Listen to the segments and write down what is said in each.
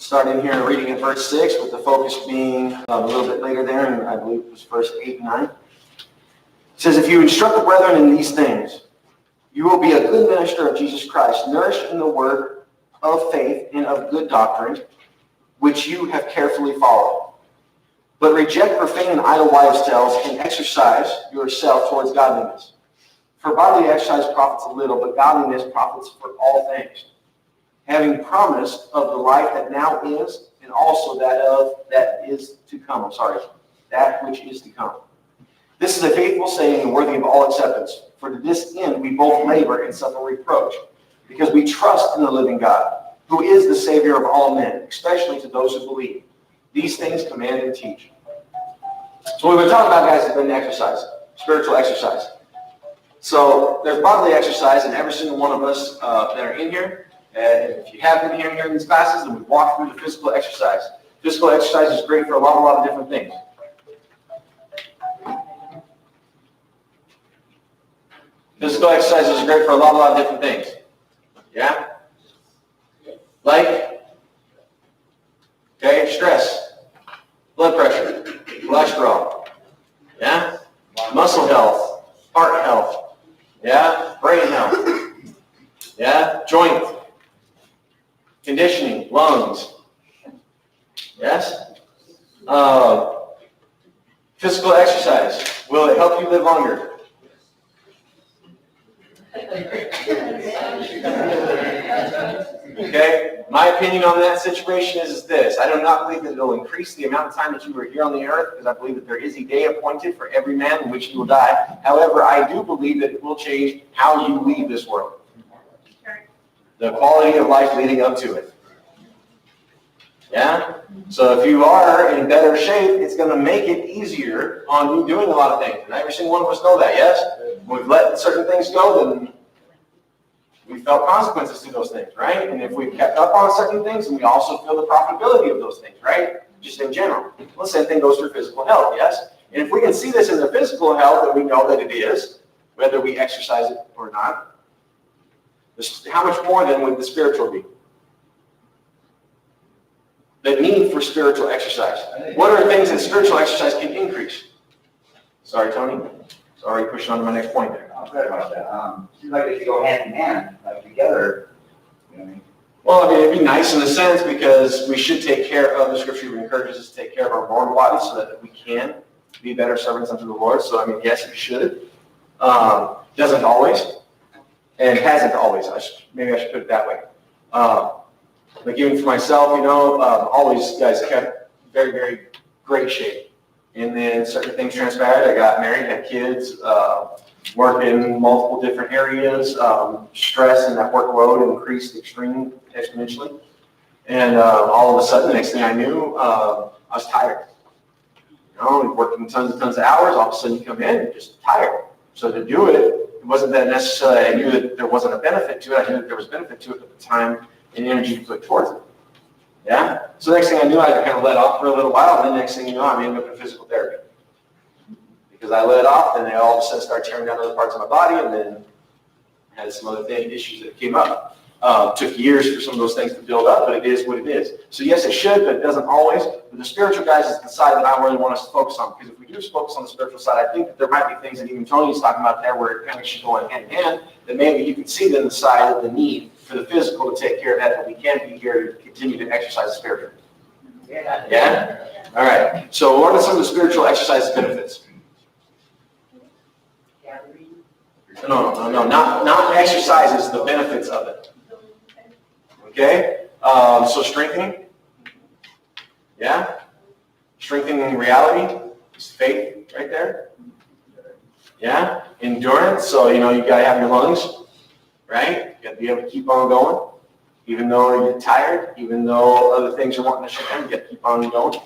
Starting here reading in verse 6, with the focus being a little bit later there, and I believe it was verse 8 and 9. It says, if you instruct the brethren in these things, you will be a good minister of Jesus Christ, nourished in the word of faith and of good doctrine, which you have carefully followed. But reject profane and idle wives' tales, and exercise yourself towards godliness. For bodily exercise profits a little, but godliness profits for all things, having promised of the life that now is, and also that which is to come. This is a faithful saying and worthy of all acceptance. For to this end we both labor and suffer reproach, because we trust in the living God, who is the Savior of all men, especially to those who believe. These things command and teach. So what we've been talking about, guys, has been exercise, spiritual exercise. So there's bodily exercise in every single one of us that are in here. And if you have been here in these classes, then we've walked through the physical exercise. Physical exercise is great for a lot of different things. Physical exercise is great for a lot of different things. Yeah? Like, okay, stress, blood pressure, cholesterol, yeah? Muscle health, heart health, yeah? Brain health, yeah? Joint conditioning, lungs, yes? Physical exercise, will it help you live longer? Okay, my opinion on that situation is this. I do not believe that it will increase the amount of time that you are here on the earth, because I believe that there is a day appointed for every man in which he will die. However, I do believe that it will change how you leave this world. The quality of life leading up to it. Yeah? So if you are in better shape, it's going to make it easier on you doing a lot of things. And every single one of us know that, yes? When we've let certain things go, then we felt consequences to those things, right? And if we've kept up on certain things, then we also feel the profitability of those things, right? Just in general. Well, the same thing goes for physical health, yes? And if we can see this as a physical health, then we know that it is, whether we exercise it or not. How much more then would the spiritual be? The need for spiritual exercise. What are things that spiritual exercise can increase? Sorry, Tony. Sorry, pushing on to my next point there. I'm sorry about that. Seems like they should go hand in hand, like together. You know what I mean? Well, I mean, it'd be nice in a sense, because we should take care of, the scripture encourages us to take care of our mortal bodies so that we can be better servants unto the Lord. So, I mean, yes, it should. Doesn't always. And hasn't always. Maybe I should put it that way. Like even for myself, you know, always, guys, kept very, very great shape. And then certain things transpired. I got married, had kids, worked in multiple different areas. Stress and that workload increased exponentially. And all of a sudden, the next thing I knew, I was tired. You know, working tons and tons of hours. All of a sudden, you come in, you're just tired. So to do it, it wasn't that necessarily I knew that there wasn't a benefit to it. I knew that there was benefit to it at the time and energy you put towards it. Yeah? So the next thing I knew, I kind of let off for a little while, and then next thing you know, I'm ended up in physical therapy. Because I let off, and they all of a sudden started tearing down other parts of my body, and then I had some other issues that came up. Took years for some of those things to build up, but it is what it is. So yes, it should, but it doesn't always. But the spiritual, guys, is the side that I really want us to focus on. Because if we do focus on the spiritual side, I think that there might be things that even Tony's talking about there where it kind of should go hand in hand, that maybe you can see then the side of the need for the physical to take care of that, but we can be here to continue to exercise the spiritual. Yeah? All right. So what are some of the spiritual exercise benefits? No, not exercises, the benefits of it. Okay? So strengthening. Yeah? Strengthening reality. It's faith right there. Yeah? Endurance. So, you know, you got to have your lungs, right? You got to be able to keep on going. Even though you're tired, even though other things are wanting to shut down, you got to keep on going.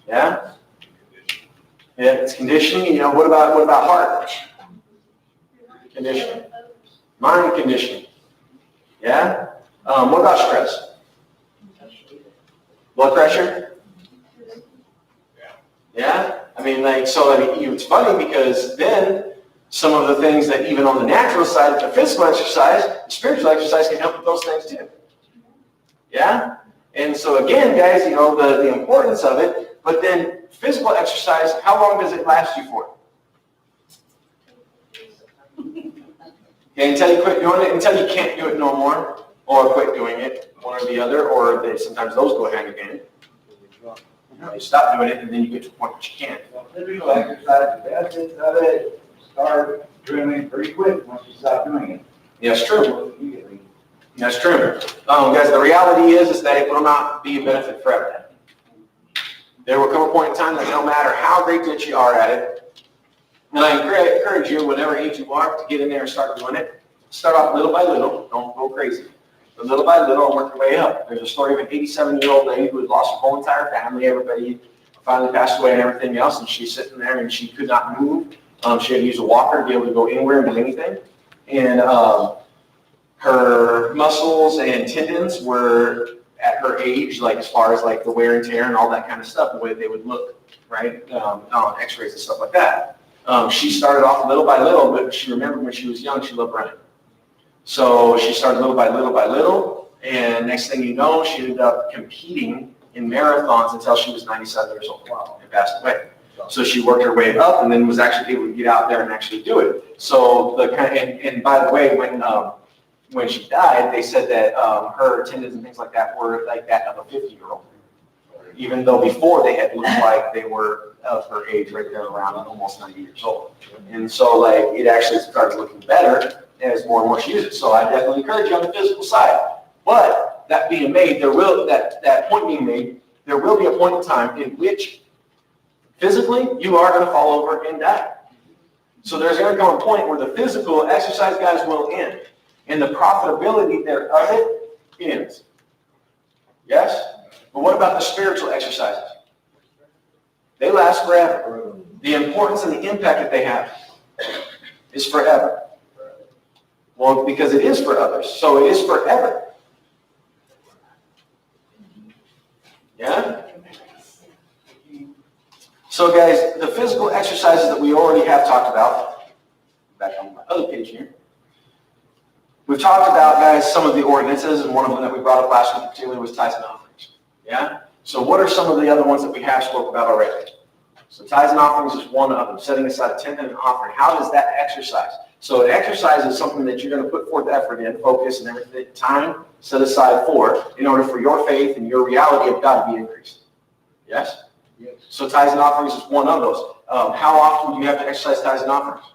Yeah? Yeah, it's conditioning. You know, what about heart? Conditioning. Mind conditioning. Yeah? What about stress? Blood pressure? Yeah? I mean, like, so I mean, it's funny because then some of the things that even on the natural side, the physical exercise, the spiritual exercise can help with those things too. Yeah? And so again, guys, you know, the importance of it, but then physical exercise, how long does it last you for? Okay, until you quit doing it, until you can't do it no more, or quit doing it, one or the other, or sometimes those go hand in hand. You stop doing it, and then you get to the point that you can't. Well, physical exercise, the benefits of it start doing pretty quick once you stop doing it. Yes, true. Immediately. That's true. Guys, the reality is that it will not be a benefit forever. There will come a point in time that no matter how great that you are at it, and I encourage you, whatever age you are, to get in there and start doing it. Start off little by little. Don't go crazy. But little by little, and work your way up. There's a story of an 87-year-old lady who had lost her whole entire family. Everybody finally passed away and everything else, and she's sitting there and she could not move. She had to use a walker to be able to go anywhere and do anything. And her muscles and tendons were at her age, like as far as like the wear and tear and all that kind of stuff, the way they would look, right, on x-rays and stuff like that. She started off little by little, but she remembered when she was young, she loved running. So she started little by little, and next thing you know, she ended up competing in marathons until she was 97 years old and passed away. So she worked her way up and then was actually able to get out there and actually do it. So and by the way, when she died, they said that her tendons and things like that were like that of a 50-year-old. Even though before they had looked like they were of her age, right there around almost 90 years old. And so like it actually started looking better as more and more she uses it. So I definitely encourage you on the physical side. But that being made, that point being made, there will be a point in time in which physically you are going to fall over and die. So there's going to come a point where the physical exercise, guys, will end. And the profitability there of it ends. Yes? But what about the spiritual exercises? They last forever. The importance and the impact that they have is forever. Well, because it is for others, so it is forever. Yeah? So guys, the physical exercises that we already have talked about, back on my other page here, we've talked about, guys, some of the ordinances, and one of them that we brought up last week particularly was tithes and offerings. Yeah? So what are some of the other ones that we have spoke about already? So tithes and offerings is one of them, setting aside a tenth and an offering. How does that exercise? So an exercise is something that you're going to put forth effort in, focus, and everything, time set aside for, in order for your faith and your reality of God to be increased. Yes? Yes. So tithes and offerings is one of those. How often do you have to exercise tithes and offerings?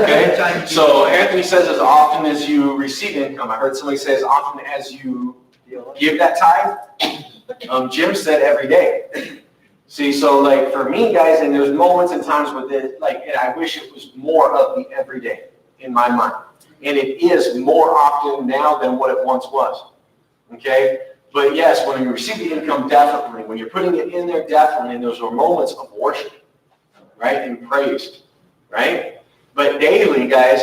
Okay, so Anthony says as often as you receive income. I heard somebody say as often as you give that tithe. Jim said every day. See, so like for me, guys, and there's moments and times with it, like, and I wish it was more of the everyday in my mind. And it is more often now than what it once was. Okay? But yes, when you receive the income, definitely. When you're putting it in there, definitely. And those are moments of worship, right? And praise, right? But daily, guys,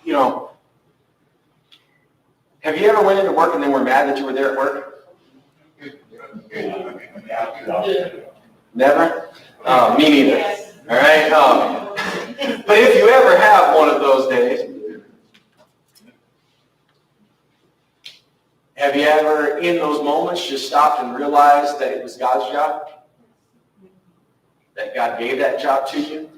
you know, have you ever went into work and then were mad that you were there at work? Never? Me neither. All right? But if you ever have one of those days, have you ever, in those moments, just stopped and realized that it was God's job? That God gave that job to you?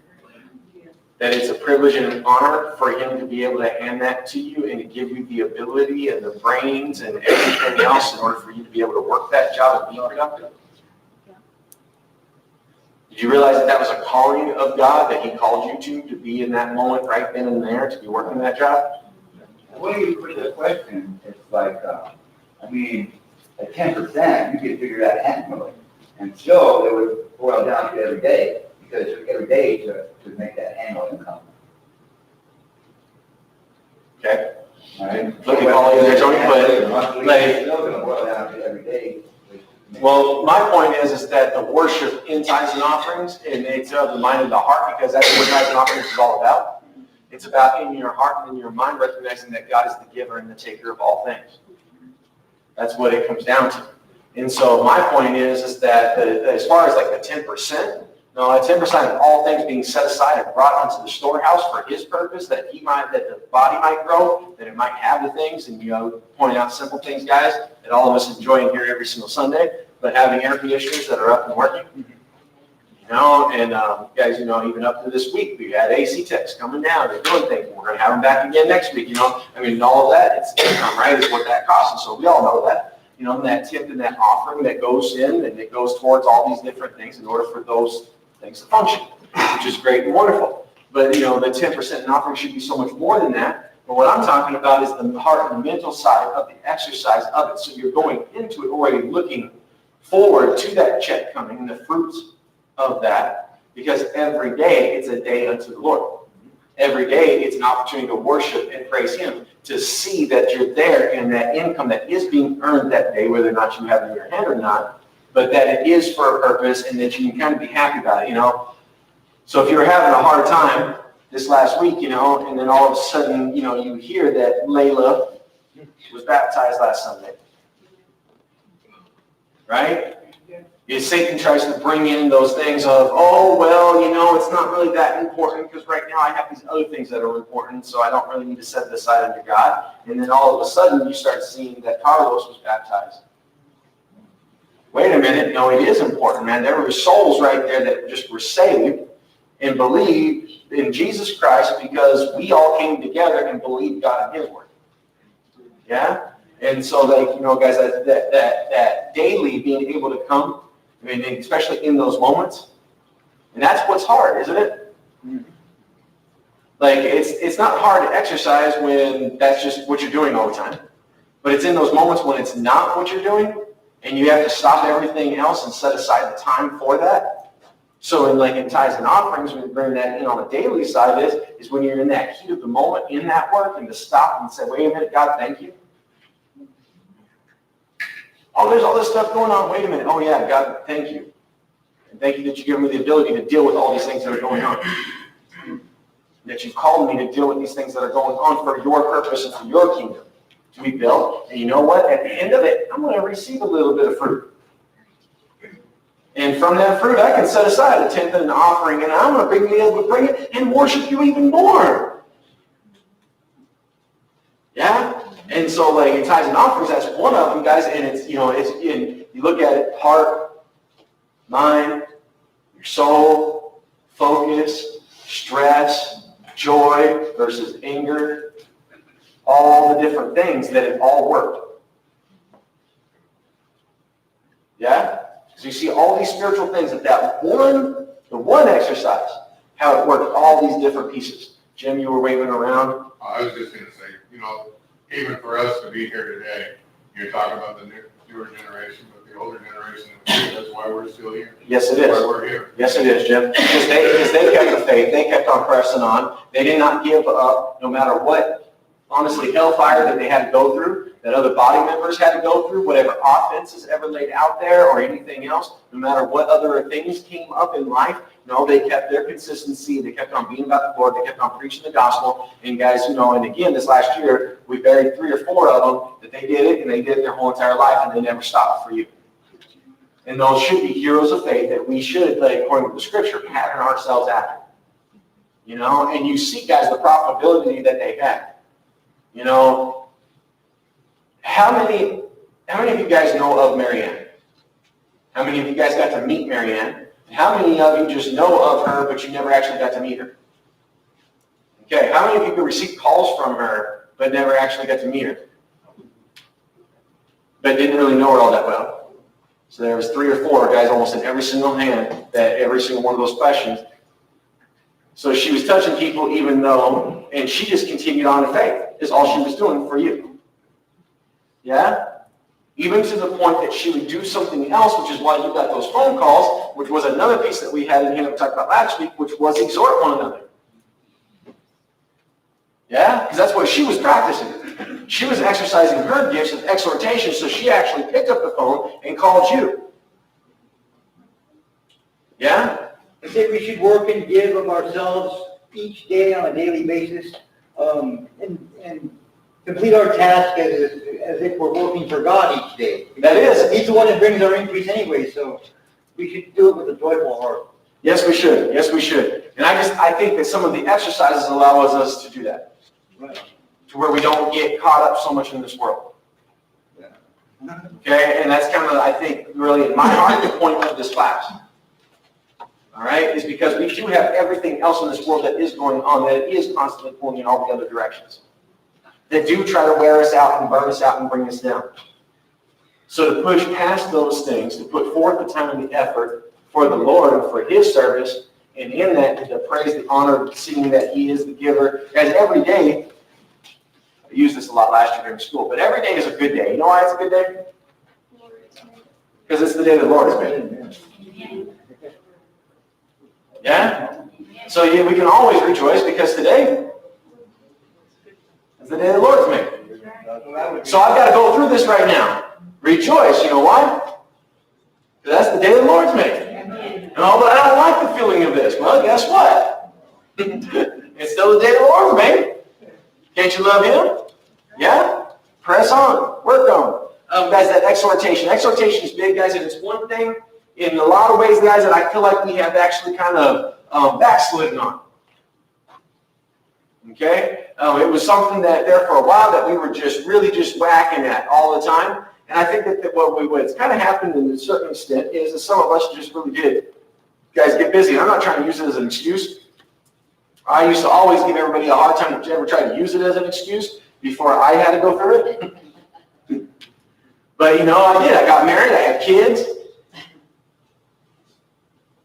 That it's a privilege and an honor for Him to be able to hand that to you and to give you the ability and the brains and everything else in order for you to be able to work that job and be productive? Did you realize that that was a calling of God that He called you to be in that moment right then and there, to be working that job? The way you put the question, it's like, I mean, at 10%, you could figure that annually. And still, it would boil down to every day, because it took every day to make that annual income. Okay? All right? Let me follow you there, Tony, but Monthly, like, it's still going to boil down to every day. well, my point is that the worship in tithes and offerings, and it's of the mind and the heart, because that's what tithes and offerings is all about. It's about in your heart and in your mind recognizing that God is the giver and the taker of all things. That's what it comes down to. And so my point is that as far as like the 10%, No, a 10% of all things being set aside and brought onto the storehouse for his purpose, that the body might grow, that it might have the things, and, pointing out simple things, guys, that all of us enjoy in here every single Sunday, but having air conditioners that are up and working. And guys, even up to this week, we had AC techs coming down, they're doing things, and we're going to have them back again next week, all of that, it's income, right, is what that costs, and so we all know that, that tip and that offering that goes in, and it goes towards all these different things in order for those things to function, which is great and wonderful. But, the 10% in offering should be so much more than that, but what I'm talking about is the heart and the mental side of the exercise of it, so you're going into it already looking forward to that check coming and the fruits of that, because every day it's a day unto the Lord. Every day it's an opportunity to worship and praise Him, to see that you're there and that income that is being earned that day, whether or not you have it in your hand or not, but that it is for a purpose and that you can kind of be happy about it, So if you were having a hard time this last week, and then all of a sudden, you hear that Layla was baptized last Sunday, right? Satan tries to bring in those things of, it's not really that important because right now I have these other things that are important, so I don't really need to set it aside under God. And then all of a sudden you start seeing that Carlos was baptized. Wait a minute, no, it is important, man. There were souls right there that just were saved and believed in Jesus Christ because we all came together and believed God in His word. Yeah? And so, guys, that daily being able to come, especially in those moments, and that's what's hard, isn't it? It's not hard to exercise when that's just what you're doing all the time. But it's in those moments when it's not what you're doing, and you have to stop everything else and set aside the time for that. So in tithes and offerings, when you bring that in on a daily side is when you're in that heat of the moment, in that work, and to stop and say, wait a minute, God, thank you. Oh, there's all this stuff going on. Wait a minute. Oh, yeah, God, thank you. And thank you that you give me the ability to deal with all these things that are going on. That you've called me to deal with these things that are going on for your purpose and for your kingdom to be built. And you know what? At the end of it, I'm going to receive a little bit of fruit. And from that fruit, I can set aside a tenth and an offering, and I'm going to be able to bring it and worship you even more. Yeah? And so, in tithes and offerings, that's one of them, guys. And it's, you look at it, heart, mind, your soul, focus, stress, joy versus anger, all the different things that it all worked. Yeah? So you see all these spiritual things the one exercise, how it worked, all these different pieces. Jim, you were waving around. I was just going to say, even for us to be here today, you're talking about the newer generation, but the older generation, that's why we're still here. Yes, it is. That's why we're here. Yes, it is, Jim. Because they kept the faith. They kept on pressing on. They did not give up no matter what, honestly, hellfire that they had to go through, that other body members had to go through, whatever offenses ever laid out there or anything else, no matter what other things came up in life. No, they kept their consistency. They kept on being about the Lord. They kept on preaching the gospel. And guys, and again, this last year, we buried 3 or 4 of them that they did it, and they did it their whole entire life, and they never stopped for you. And those should be heroes of faith that we should, according to the scripture, pattern ourselves after. And you see, guys, the profitability that they had. How many of you guys know of Marianne? How many of you guys got to meet Marianne? How many of you just know of her, but you never actually got to meet her? Okay, how many of you could receive calls from her, but never actually got to meet her? But didn't really know her all that well. So there was 3 or 4 guys almost in every single hand, that every single one of those questions. So she was touching people even though, and she just continued on in faith, is all she was doing for you. Yeah? Even to the point that she would do something else, which is why you got those phone calls, which was another piece that we had in here that we talked about last week, which was exhort one another. Yeah? Because that's what she was practicing. She was exercising her gifts of exhortation, so she actually picked up the phone and called you. Yeah? I say we should work and give of ourselves each day on a daily basis, and complete our task as if we're working for God each day. That is. He's the one that brings our increase anyway, so we should do it with a joyful heart. Yes, we should. Yes, we should. And I think that some of the exercises allow us to do that. Right. To where we don't get caught up so much in this world. Okay, and that's kind of, I think, really in my heart, the point of this class. All right, is because we do have everything else in this world that is going on, that is constantly pulling in all the other directions. That do try to wear us out and burn us out and bring us down. So to push past those things, to put forth the time and the effort for the Lord and for His service, and in that, to praise, the honor, seeing that He is the giver. As every day, I used this a lot last year during school, but every day is a good day. You know why it's a good day? Because it's the day the Lord has made. Yeah? So yeah, we can always rejoice because today is the day the Lord's made. So I've got to go through this right now. Rejoice. You know why? Because that's the day the Lord's made. No, but I don't like the feeling of this. Well, guess what? It's still the day the Lord's made. Can't you love Him? Yeah? Press on. Work on. Guys, that exhortation. Exhortation is big, guys, and it's one thing in a lot of ways, guys, that I feel like we have actually kind of backslidden on. Okay? It was something that there for a while that we were really just whacking at all the time. And I think that what's kind of happened in a certain extent is that some of us just really did. Guys, get busy. I'm not trying to use it as an excuse. I used to always give everybody a hard time to ever try to use it as an excuse before I had to go through it. But, you know, I did. I got married. I had kids.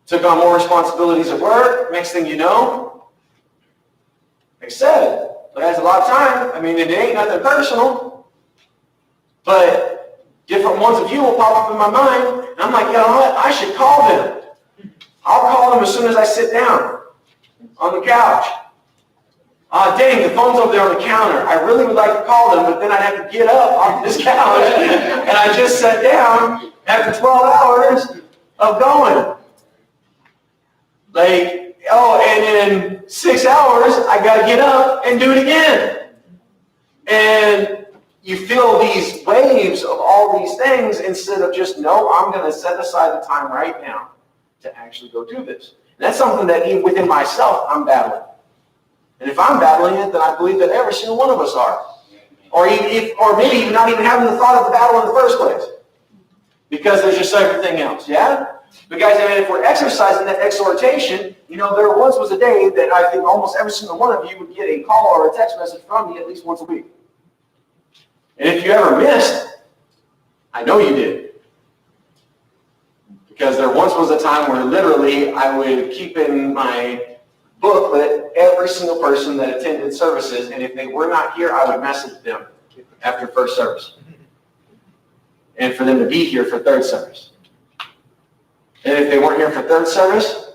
Took on more responsibilities at work. Next thing you know, like I said, it has a lot of time. I mean, it ain't nothing personal. But different ones of you will pop up in my mind. And I'm like, you know what? I should call them. I'll call them as soon as I sit down on the couch. Dang, the phone's over there on the counter. I really would like to call them, but then I'd have to get up off this couch. And I just sat down after 12 hours of going. Like, and in 6 hours, I got to get up and do it again. And you feel these waves of all these things instead of just, no, I'm going to set aside the time right now to actually go do this. And that's something that even within myself, I'm battling. And if I'm battling it, then I believe that every single one of us are. Or maybe even not even having the thought of the battle in the first place. Because there's just everything else, yeah? But guys, I mean, if we're exercising that exhortation, you know, there once was a day that I think almost every single one of you would get a call or a text message from me at least once a week. And if you ever missed, I know you did. Because there once was a time where literally I would keep in my booklet every single person that attended services, and if they were not here, I would message them after first service. And for them to be here for third service. And if they weren't here for third service,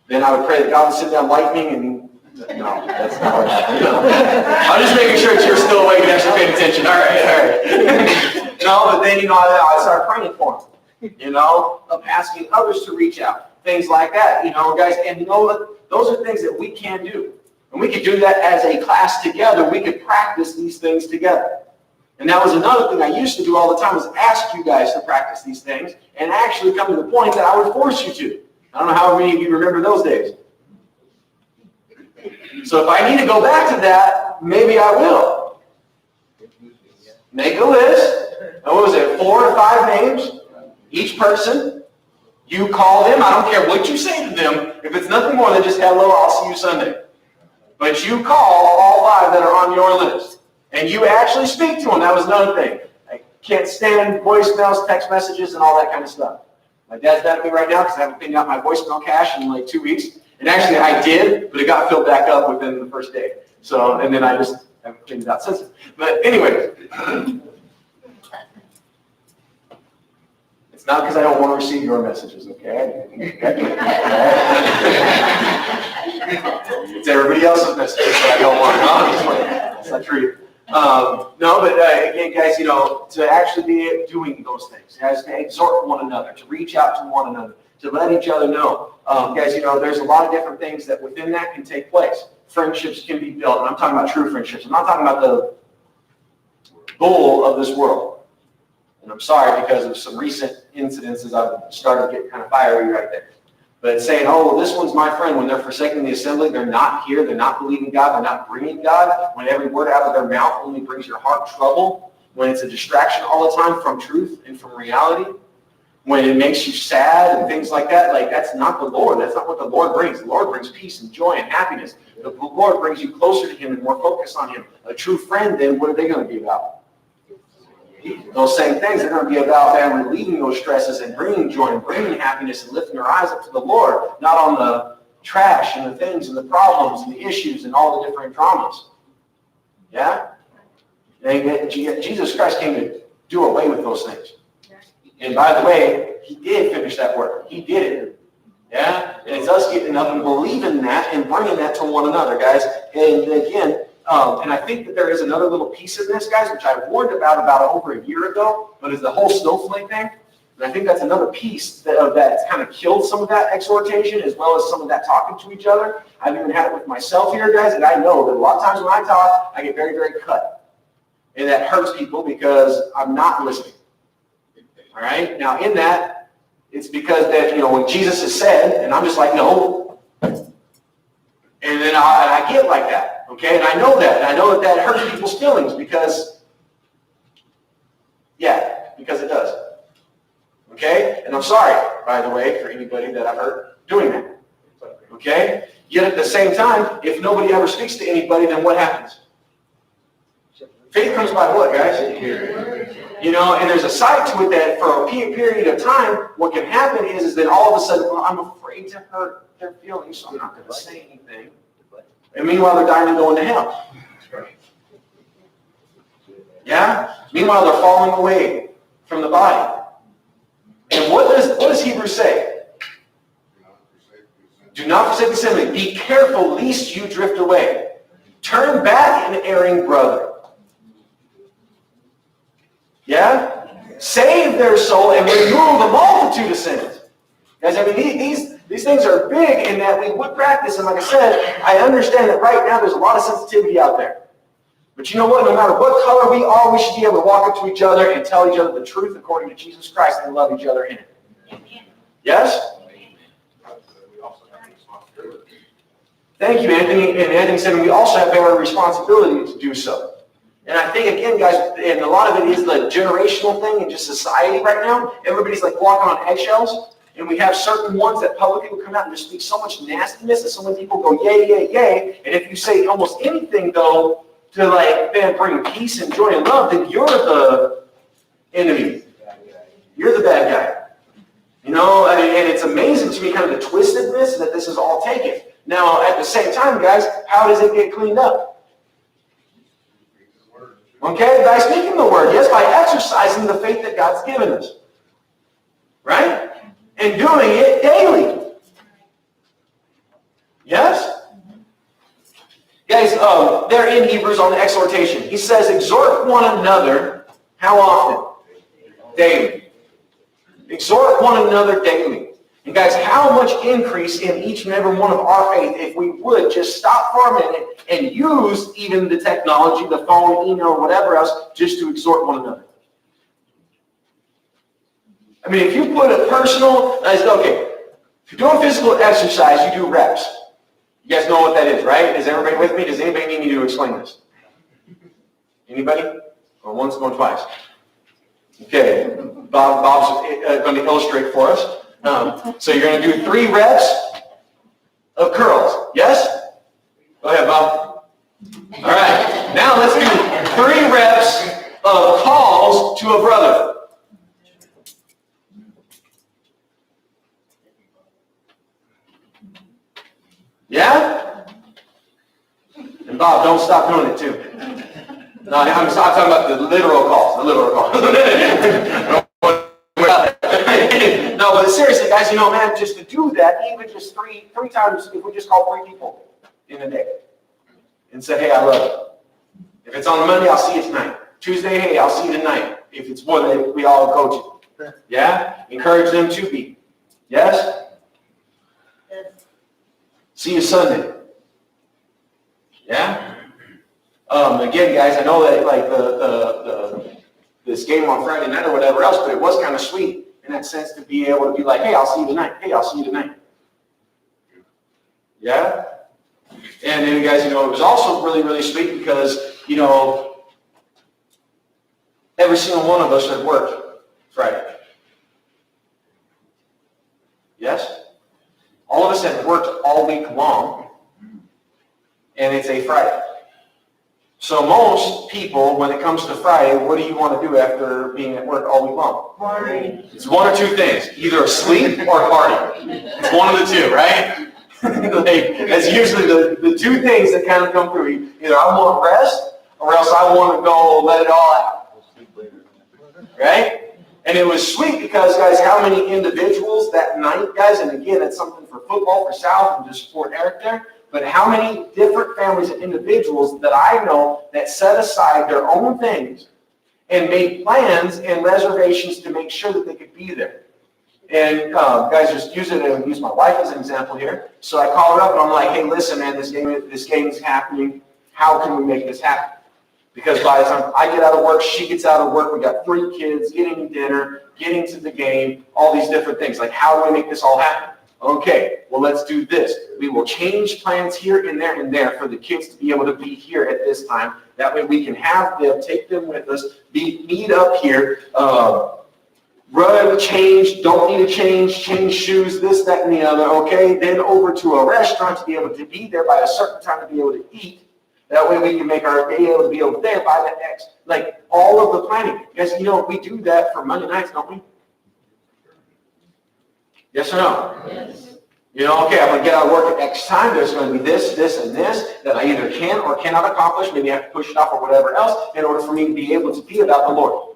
then I would pray that God would send down lightning and no, that's not what happened. No. I'm just making sure that you're still awake and actually paying attention. All right. No, but then, you know, I started praying for them. You know, of asking others to reach out. Things like that, you know, guys. And you know what? Those are things that we can do. And we could do that as a class together. We could practice these things together. And that was another thing I used to do all the time was ask you guys to practice these things and actually come to the point that I would force you to. I don't know how many of you remember those days. So if I need to go back to that, maybe I will. Make a list. And what was it, 4 or 5 names? Each person. You call them. I don't care what you say to them. If it's nothing more than just, hello, I'll see you Sunday. But you call all 5 that are on your list. And you actually speak to them. That was another thing. I can't stand voicemails, text messages, and all that kind of stuff. My dad's mad at me right now because I haven't cleaned out my voicemail cache in like 2 weeks. And actually I did, but it got filled back up within the first day. So, and then I just haven't cleaned it out since. But anyway. It's not because I don't want to receive your messages, okay? It's everybody else's messages that I don't want. No, that's not true. No, but again, guys, you know, to actually be doing those things, guys, to exhort one another, to reach out to one another, to let each other know. Guys, you know, there's a lot of different things that within that can take place. Friendships can be built, and I'm talking about true friendships. I'm not talking about the bull of this world. And I'm sorry because of some recent incidences I've started getting kind of fiery right there. But saying, oh, well, this one's my friend, when they're forsaking the assembly, they're not here, they're not believing God, they're not bringing God, when every word out of their mouth only brings your heart trouble, when it's a distraction all the time from truth and from reality, when it makes you sad and things like that, like that's not the Lord. That's not what the Lord brings. The Lord brings peace and joy and happiness. The Lord brings you closer to Him and more focus on Him. A true friend, then, what are they going to be about? Those same things are going to be about them relieving those stresses and bringing joy and bringing happiness and lifting their eyes up to the Lord, not on the trash and the things and the problems and the issues and all the different dramas. Yeah? And Jesus Christ came to do away with those things. And by the way, He did finish that work. He did it. Yeah? And it's us getting up and believing that and bringing that to one another, guys. And again, and I think that there is another little piece of this, guys, which I warned about over a year ago, but it's the whole snowflake thing. And I think that's another piece that's kind of killed some of that exhortation as well as some of that talking to each other. I've even had it with myself here, guys, and I know that a lot of times when I talk, I get very, very cut. And that hurts people because I'm not listening. All right? Now, in that, it's because that, when Jesus is said, and I'm just like, no. And then I get like that. Okay, and I know that. And I know that hurts people's feelings because it does. Okay? And I'm sorry, by the way, for anybody that I've hurt doing that. Okay? Yet at the same time, if nobody ever speaks to anybody, then what happens? Faith comes by what, guys? And there's a side to it that for a period of time, what can happen is that all of a sudden, well, I'm afraid to hurt their feelings, so I'm not going to say anything. And meanwhile, they're dying and going to hell. Yeah? Meanwhile, they're falling away from the body. And what does Hebrews say? Do not forsake the assembly. Be careful lest you drift away. Turn back an erring brother. Yeah? Save their soul and remove a multitude of sins. Guys, I mean, these things are big in that we would practice. And like I said, I understand that right now there's a lot of sensitivity out there. But you know what? No matter what color we are, we should be able to walk up to each other and tell each other the truth according to Jesus Christ and love each other in it. Yes? Thank you, Anthony. And Anthony said we also have our responsibility to do so. And I think, again, guys, and a lot of it is the generational thing in just society right now. Everybody's like walking on eggshells. And we have certain ones that publicly will come out and just speak so much nastiness, and so many people go, yay, yay, yay. And if you say almost anything, though, to bring peace and joy and love, then you're the enemy. You're the bad guy. And it's amazing to me kind of the twistedness that this is all taken. Now, at the same time, guys, how does it get cleaned up? Okay, by speaking the word. Yes, by exercising the faith that God's given us. Right? And doing it daily. Yes? Guys, they're in Hebrews on the exhortation. He says, exhort one another, how often? Daily. Exhort one another daily. And guys, how much increase in each and every one of our faith if we would just stop for a minute and use even the technology, the phone, email, whatever else, just to exhort one another. I mean, if you put a personal, okay, if you're doing physical exercise, you do reps. You guys know what that is, right? Is everybody with me? Does anybody need me to explain this? Anybody? Going once, going twice. Okay, Bob's going to illustrate for us. So you're going to do 3 reps of curls. Yes? Go ahead, Bob. All right. Now let's do 3 reps of calls to a brother. Yeah? And Bob, don't stop doing it too. No, I'm talking about the literal calls. The literal calls. No, but seriously, guys, man, just to do that, even just three times, if we just call 3 people in a day and say, hey, I love you. If it's on Monday, I'll see you tonight. Tuesday, hey, I'll see you tonight. If it's more than we all coach it. Yeah? Encourage them to be. Yes? Yes. See you Sunday. Yeah? Again, guys, I know that like this game on Friday night or whatever else, but it was kind of sweet in that sense to be able to be like, hey, I'll see you tonight. Hey, I'll see you tonight. Yeah? And then, guys, it was also really, really sweet because, every single one of us had worked Friday. Yes? All of us had worked all week long, and it's a Friday. So most people, when it comes to Friday, what do you want to do after being at work all week long? Party. It's one or two things, either sleep or party. It's one of the two, right? That's usually the two things that kind of come through. Either I want rest, or else I want to go let it all out. Right? And it was sweet because, guys, how many individuals that night, guys, and again, it's something for football, for South, and to support Eric there, but how many different families and individuals that I know that set aside their own things and made plans and reservations to make sure that they could be there. And guys, just use my wife as an example here. So I call her up and I'm like, hey, listen, man, this game is happening. How can we make this happen? Because by the time I get out of work, she gets out of work, we got 3 kids, getting dinner, getting to the game, all these different things. Like, how do we make this all happen? Okay, well, let's do this. We will change plans here and there for the kids to be able to be here at this time. That way we can have them, take them with us, meet up here, run, change, don't need to change shoes, this, that, and the other, okay? Then over to a restaurant to be able to be there by a certain time to be able to eat. That way we can make our be able to be over there by the next, like all of the planning. Guys, we do that for Monday nights, don't we? Yes or no? Yes. Okay, I'm going to get out of work at X time. There's going to be this, and this that I either can or cannot accomplish. Maybe I have to push it off or whatever else in order for me to be able to be about the Lord.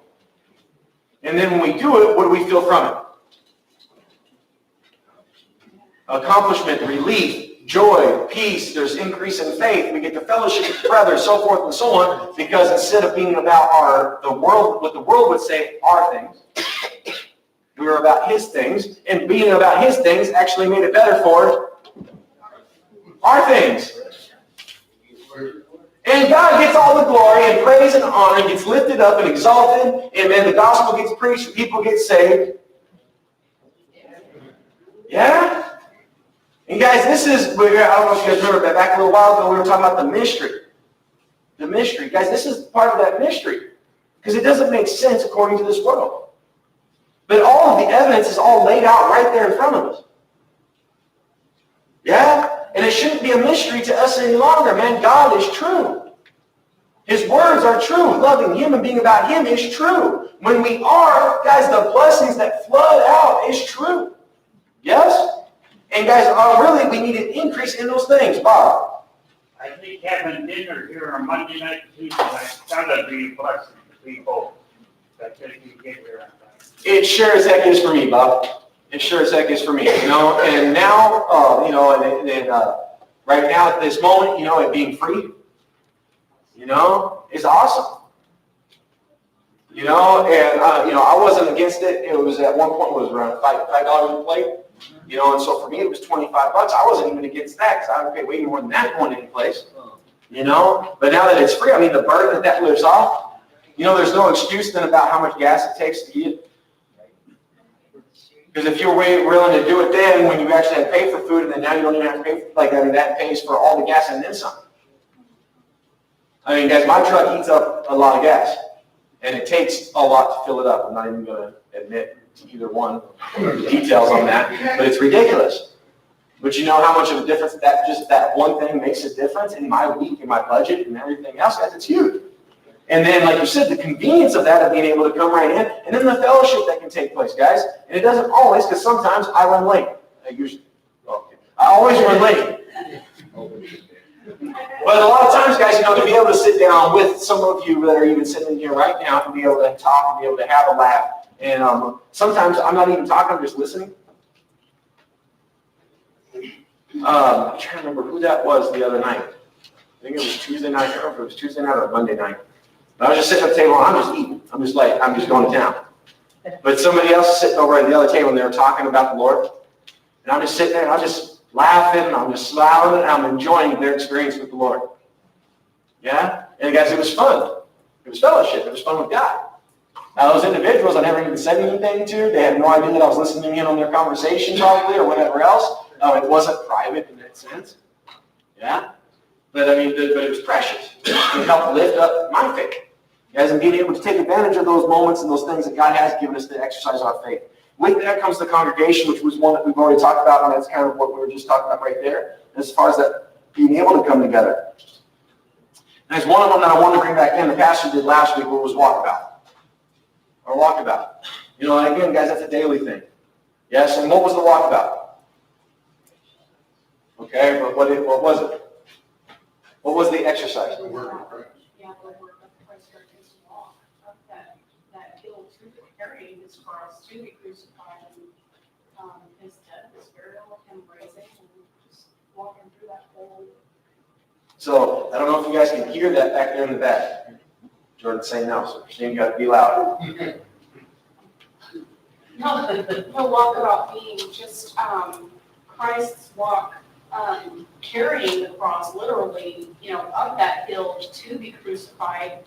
And then when we do it, what do we feel from it? Accomplishment, relief, joy, peace. There's increase in faith. We get to fellowship with brothers, so forth and so on. Because instead of being about the world, what the world would say, our things, we were about His things, and being about His things actually made it better for our things. And God gets all the glory and praise and honor, gets lifted up and exalted, and then the gospel gets preached, and people get saved. Yeah? And guys, I don't know if you guys remember, but back a little while ago, we were talking about the mystery. The mystery. Guys, this is part of that mystery. Because it doesn't make sense according to this world. But all of the evidence is all laid out right there in front of us. Yeah? And it shouldn't be a mystery to us any longer, man. God is true. His words are true. Loving Him and being about Him is true. When we are, guys, the blessings that flood out is true. Yes? And guys, really, we need an increase in those things. Bob? I think having dinner here on Monday night, Tuesday night, that would be a blessing to people that they can get here on time. It sure as heck is for me, Bob. It sure as heck is for me. And now, right now at this moment, it being free, is awesome. And I wasn't against it. It was at one point, it was around $5 a plate. And so for me, it was $25. I wasn't even against that because I would pay way more than that going any place. But now that it's free, the burden that lives off, there's no excuse then about how much gas it takes to eat it. Because if you're willing to do it then, when you actually have to pay for food, and then now you don't even have to pay for, that pays for all the gas and then some. Guys, my truck eats up a lot of gas. And it takes a lot to fill it up. I'm not even going to admit to either one details on that, but it's ridiculous. But you know how much of a difference that one thing makes a difference in my week, in my budget, and everything else, guys? It's huge. And then, like you said, the convenience of that, of being able to come right in, and then the fellowship that can take place, guys. And it doesn't always, because sometimes I run late. I always run late. But a lot of times, guys, to be able to sit down with some of you that are even sitting here right now, to be able to talk, and be able to have a laugh. And sometimes I'm not even talking, I'm just listening. I'm trying to remember who that was the other night. I think it was Tuesday night. I don't know if it was Tuesday night or Monday night. But I was just sitting at the table, and I'm just eating. I'm just going to town. But somebody else is sitting over at the other table, and they were talking about the Lord. And I'm just sitting there, and I'm just laughing, and I'm just smiling, and I'm enjoying their experience with the Lord. Yeah? And guys, it was fun. It was fellowship. It was fun with God. Now, those individuals I never even said anything to. They had no idea that I was listening in on their conversation probably or whatever else. It wasn't private in that sense. Yeah? But I mean, but it was precious. It helped lift up my faith. Guys, and being able to take advantage of those moments and those things that God has given us to exercise our faith. With that comes the congregation, which was one that we've already talked about, and that's kind of what we were just talking about right there, as far as that being able to come together. And there's one of them that I wanted to bring back in, the pastor did last week, was walkabout. Or walkabout. You know, and again, guys, that's a daily thing. Yes, and what was the walkabout? Okay, but what was it? What was the exercise? The word of Christ. Yeah, the word of Christ during his walk, of that hill to carrying his cross to be crucified, and his death, his burial, him raising, and just walking through that whole. So, I don't know if you guys can hear that back there in the back. Jordan's saying no, so Christine, you got to be loud. No, the walk about being just Christ's walk, carrying the cross, literally, up that hill to be crucified,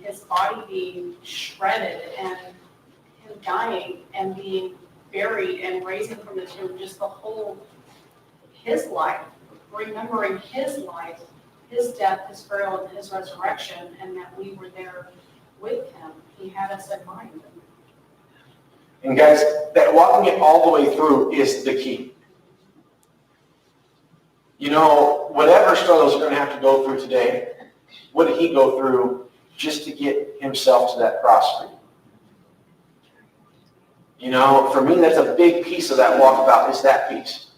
his body being shredded, and him dying and being buried and raising from the tomb, just the whole, his life, remembering his life, his death, his burial, and his resurrection, and that we were there with him. He had us in mind. And guys, that walking it all the way through is the key. You know, whatever struggles you're going to have to go through today, what did he go through just to get himself to that cross for you? You know, for me, that's a big piece of that walkabout, is that piece.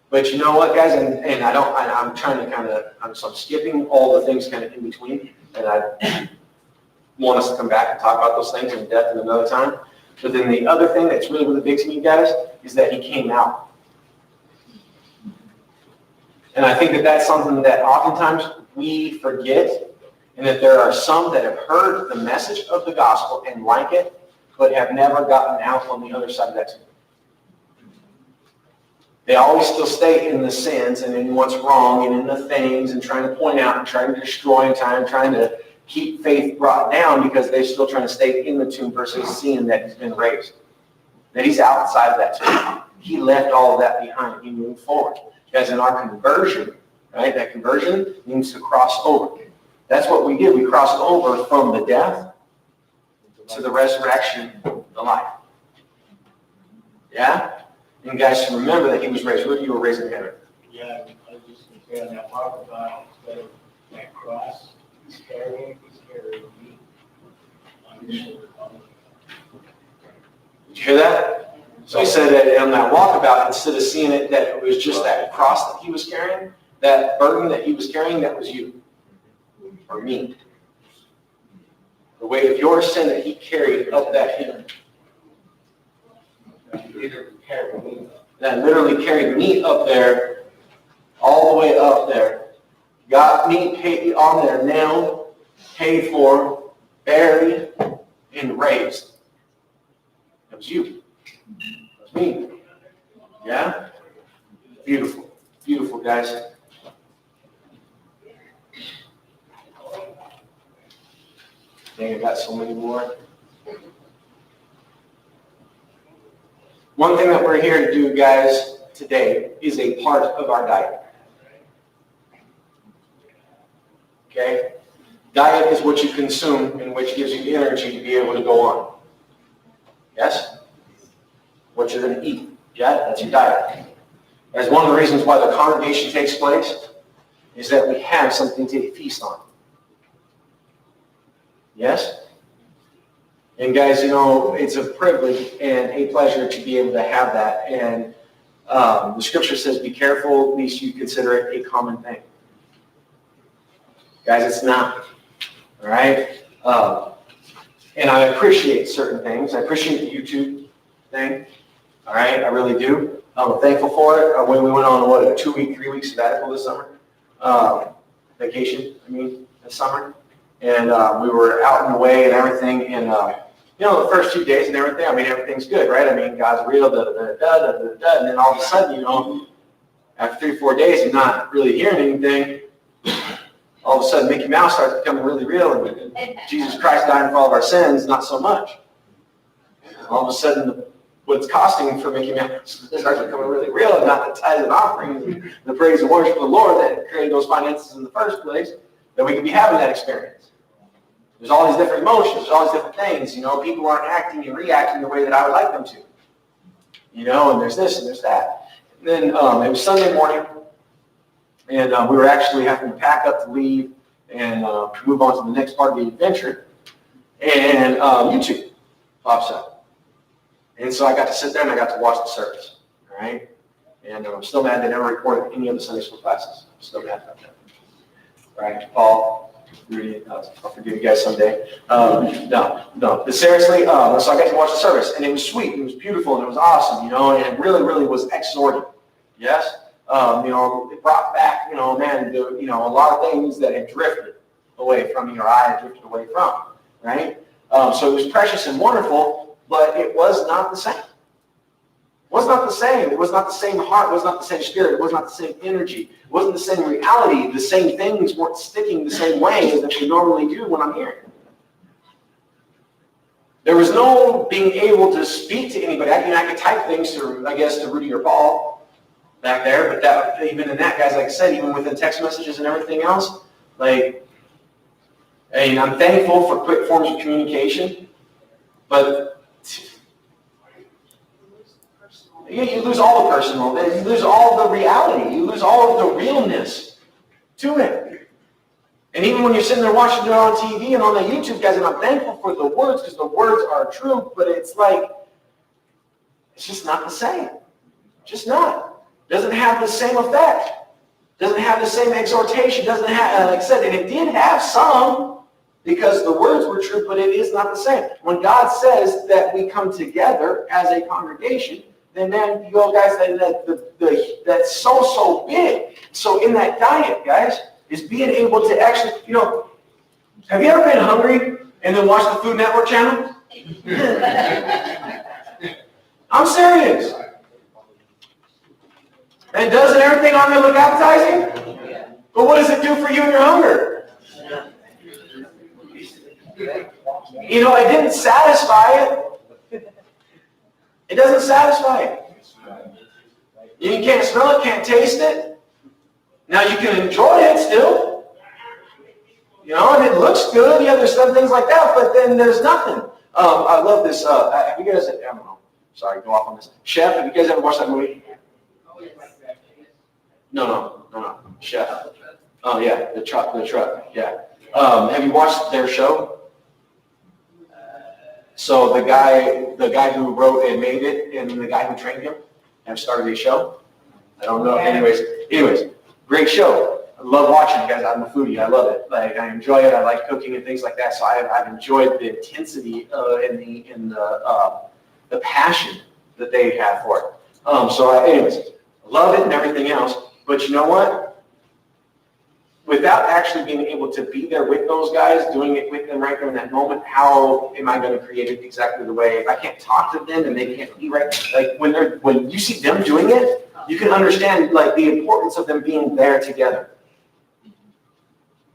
But you know what, guys, and I'm trying to I'm skipping all the things kind of in between, and I want us to come back and talk about those things in depth in another time. But then the other thing that's really, really big to me, guys, is that he came out. And I think that that's something that oftentimes we forget, and that there are some that have heard the message of the gospel and like it, but have never gotten out on the other side of that too. They always still stay in the sins and in what's wrong and in the things and trying to point out and trying to destroy in time, trying to keep faith brought down because they're still trying to stay in the tomb versus seeing that he's been raised, that he's outside of that tomb. He left all of that behind. He moved forward. Guys, in our conversion, right, that conversion means to cross over. That's what we did. We crossed over from the death to the resurrection, the life. Yeah? And guys, remember that he was raised. What you were raised in heaven? Yeah, I was just going to say on that walkabout, instead of that cross, he's carrying me on his shoulder. Did you hear that? So he said that on that walkabout, instead of seeing it that it was just that cross that he was carrying, that burden that he was carrying, that was you or me. The weight of your sin that he carried up that hill. That literally carried me up there, all the way up there. Got me paid on there, nailed, paid for, buried, and raised. That was you. That was me. Yeah? Beautiful. Beautiful, guys. Dang, I got so many more. One thing that we're here to do, guys, today is a part of our diet. Okay? Diet is what you consume and which gives you energy to be able to go on. Yes? What you're going to eat. Yeah? That's your diet. As one of the reasons why the congregation takes place is that we have something to feast on. Yes? And guys, you know, it's a privilege and a pleasure to be able to have that. And the scripture says, be careful, lest you consider it a common thing. Guys, it's not. All right? And I appreciate certain things. I appreciate the YouTube thing. All right? I really do. I'm thankful for it. When we went on, a 2-week, 3-week sabbatical this summer. Vacation, this summer. And we were out and away and everything. And, you know, the first few days and everything, everything's good, right? God's real, and then all of a sudden, you know, after 3-4 days of not really hearing anything, all of a sudden Mickey Mouse starts becoming really real, and Jesus Christ dying for all of our sins, not so much. All of a sudden, the what's costing for Mickey Mouse starts becoming really real, and not the tithes and offerings, and the praise and worship of the Lord that created those finances in the first place, that we could be having that experience. There's all these different emotions, there's all these different things, people aren't acting and reacting the way that I would like them to. And there's this and there's that. And then it was Sunday morning, and we were actually having to pack up to leave and move on to the next part of the adventure. And YouTube pops up. And so I got to sit there and I got to watch the service. All right? And I'm still mad they never recorded any of the Sunday school classes. I'm still mad about that. All right, Paul, Rudy, I'll forgive you guys someday. No. But seriously, so I got to watch the service, and it was sweet, and it was beautiful, and it was awesome, and it really, really was exhorting. Yes? It brought back, a lot of things that had drifted away from me, or I had drifted away from, right? So it was precious and wonderful, but it was not the same. It was not the same. It was not the same heart. It was not the same spirit. It was not the same energy. It wasn't the same reality. The same things weren't sticking the same way as they normally do when I'm here. There was no being able to speak to anybody. I could type things to Rudy or Paul back there, but even in that, guys, like I said, even within text messages and everything else, I'm thankful for quick forms of communication, but you lose all the personal, you lose all the reality, you lose all of the realness to it. And even when you're sitting there watching it on TV and on the YouTube, guys, and I'm thankful for the words because the words are true, but it's just not the same. Just not. Doesn't have the same effect. Doesn't have the same exhortation. Doesn't have, like I said, and it did have some, because the words were true, but it is not the same. When God says that we come together as a congregation, then man, guys, that's so big. So in that diet, guys, is being able to actually, have you ever been hungry and then watched the Food Network channel? I'm serious. And doesn't everything on there look appetizing? But what does it do for you and your hunger? It didn't satisfy it. It doesn't satisfy it. You can't smell it, can't taste it. Now you can enjoy it still. And it looks good. Yeah, there's some things like that, but then there's nothing. I love this. Have you guys, I don't know. Sorry, go off on this. Chef, have you guys ever watched that movie? No. Chef. Oh, yeah, the truck, yeah. Have you watched their show? So the guy who wrote and made it, and the guy who trained him, have started a show. I don't know. Anyways, great show. I love watching it, guys. I'm a foodie. I love it. I enjoy it. I like cooking and things like that. So I've enjoyed the intensity and the passion that they have for it. Anyways, love it and everything else. But you know what? Without actually being able to be there with those guys, doing it with them right there in that moment, how am I going to create it exactly the way? If I can't talk to them and they can't be right, when you see them doing it, you can understand the importance of them being there together.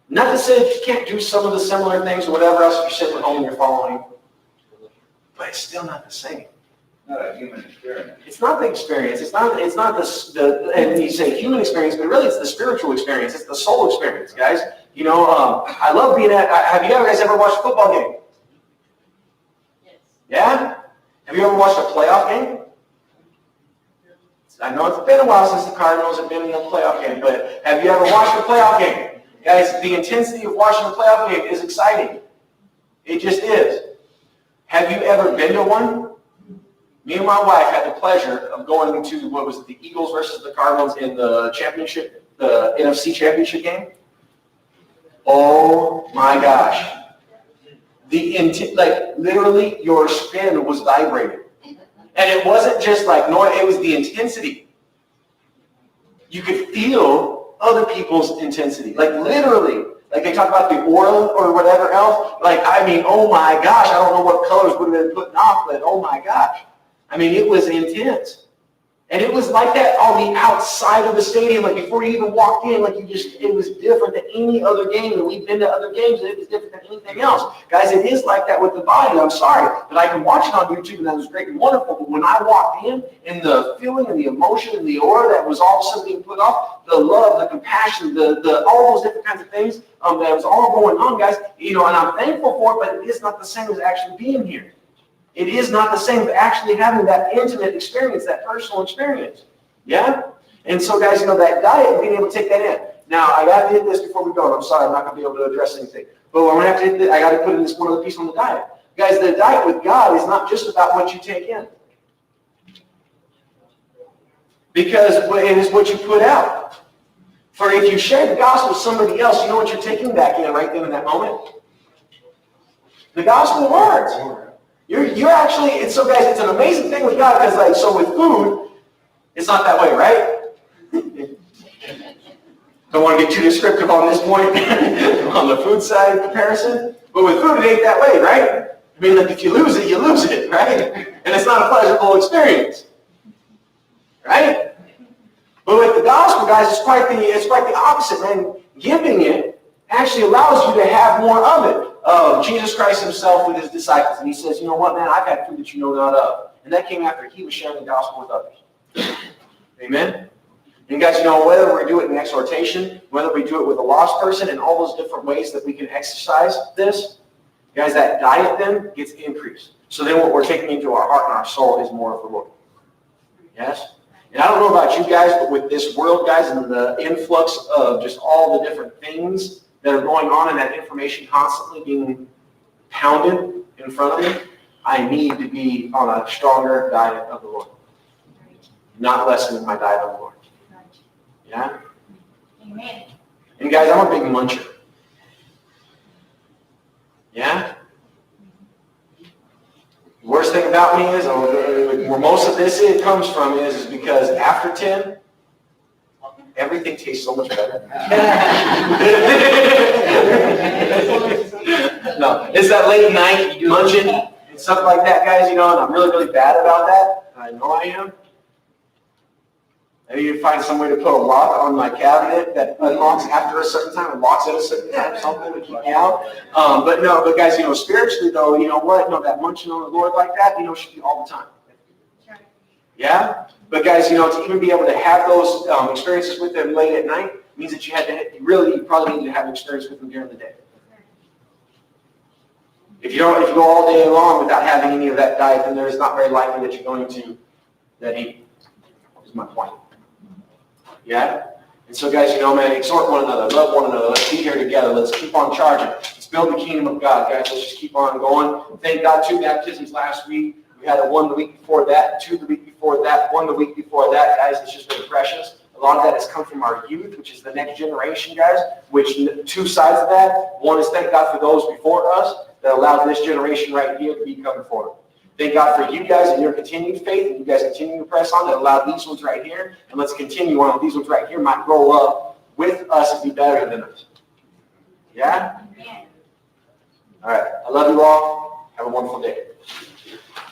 Not to say that you can't do some of the similar things or whatever else if you're sitting at home and you're following, but it's still not the same. Not a human experience. It's not the experience. It's not the and you say human experience, but really it's the spiritual experience. It's the soul experience, guys. I love being at. Have you guys ever watched a football game? Yes. Yeah. Have you ever watched a playoff game? I know it's been a while since the Cardinals have been in a playoff game, but have you ever watched a playoff game? Guys, the intensity of watching a playoff game is exciting. It just is. Have you ever been to one? Me and my wife had the pleasure of going to, the Eagles versus the Cardinals in the championship, the NFC championship game. Oh my gosh. Literally your skin was vibrating. And it wasn't just it was the intensity. You could feel other people's intensity. Literally. They talk about the aura or whatever else. Oh my gosh, I don't know what colors would have been putting off, but oh my gosh. It was intense. And it was like that on the outside of the stadium, like before you even walked in, like it was different than any other game. And we've been to other games, and it was different than anything else. Guys, it is like that with the body. I'm sorry, but I can watch it on YouTube, and that was great and wonderful. But when I walked in, and the feeling and the emotion and the aura that was all of a sudden being put off, the love, the compassion, all those different kinds of things, that was all going on, guys. And I'm thankful for it, but it is not the same as actually being here. It is not the same as actually having that intimate experience, that personal experience. Yeah? And so, guys, that diet, being able to take that in. Now, I got to hit this before we go, and I'm sorry, I'm not going to be able to address anything. But I'm going to have to hit this, I got to put in this one other piece on the diet. Guys, the diet with God is not just about what you take in. Because it is what you put out. For if you share the gospel with somebody else, you know what you're taking back in right then in that moment? The gospel words. You're actually, and so guys, it's an amazing thing with God, because so with food, it's not that way, right? Don't want to get too descriptive on this point, on the food side comparison, but with food, it ain't that way, right? I mean, if you lose it, you lose it, right? And it's not a pleasurable experience, right? But with the gospel, guys, it's quite the opposite, man. Giving it actually allows you to have more of it. Jesus Christ himself with his disciples, and he says, you know what, man, I've had food that you know not of. And that came after he was sharing the gospel with others. Amen? And guys, whether we do it in exhortation, whether we do it with a lost person, and all those different ways that we can exercise this, guys, that diet then gets increased. So then what we're taking into our heart and our soul is more of the Lord. Yes? And I don't know about you guys, but with this world, guys, and the influx of just all the different things that are going on and that information constantly being pounded in front of me, I need to be on a stronger diet of the Lord. Not lessening my diet of the Lord. Yeah? Amen. And guys, I'm a big muncher. Yeah? The worst thing about me is, where most of this comes from is because after 10, everything tastes so much better. No, it's that late night munching and stuff like that, guys, and I'm really, really bad about that. I know I am. I need to find some way to put a lock on my cabinet that unlocks after a certain time and locks at a certain time, something to keep me out. But guys, spiritually though, you know what? That munching on the Lord like that, should be all the time. Yeah? But guys, to even be able to have those experiences with them late at night means that you probably need to have experience with them during the day. If you go all day long without having any of that diet, then it's not very likely that you're going to that eat. Is my point. Yeah? And so guys, man, exhort one another, love one another, let's be here together, let's keep on charging, let's build the kingdom of God, guys, let's just keep on going. Thank God, 2 baptisms last week. We had one the week before that, 2 the week before that, 1 the week before that, guys. It's just been precious. A lot of that has come from our youth, which is the next generation, guys, which 2 sides of that. One is thank God for those before us that allowed this generation right here to be coming forward. Thank God for you guys and your continued faith, and you guys continue to press on that allowed these ones right here. And let's continue on. These ones right here might grow up with us and be better than us. Yeah? All right. I love you all. Have a wonderful day.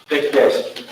Thank you, guys.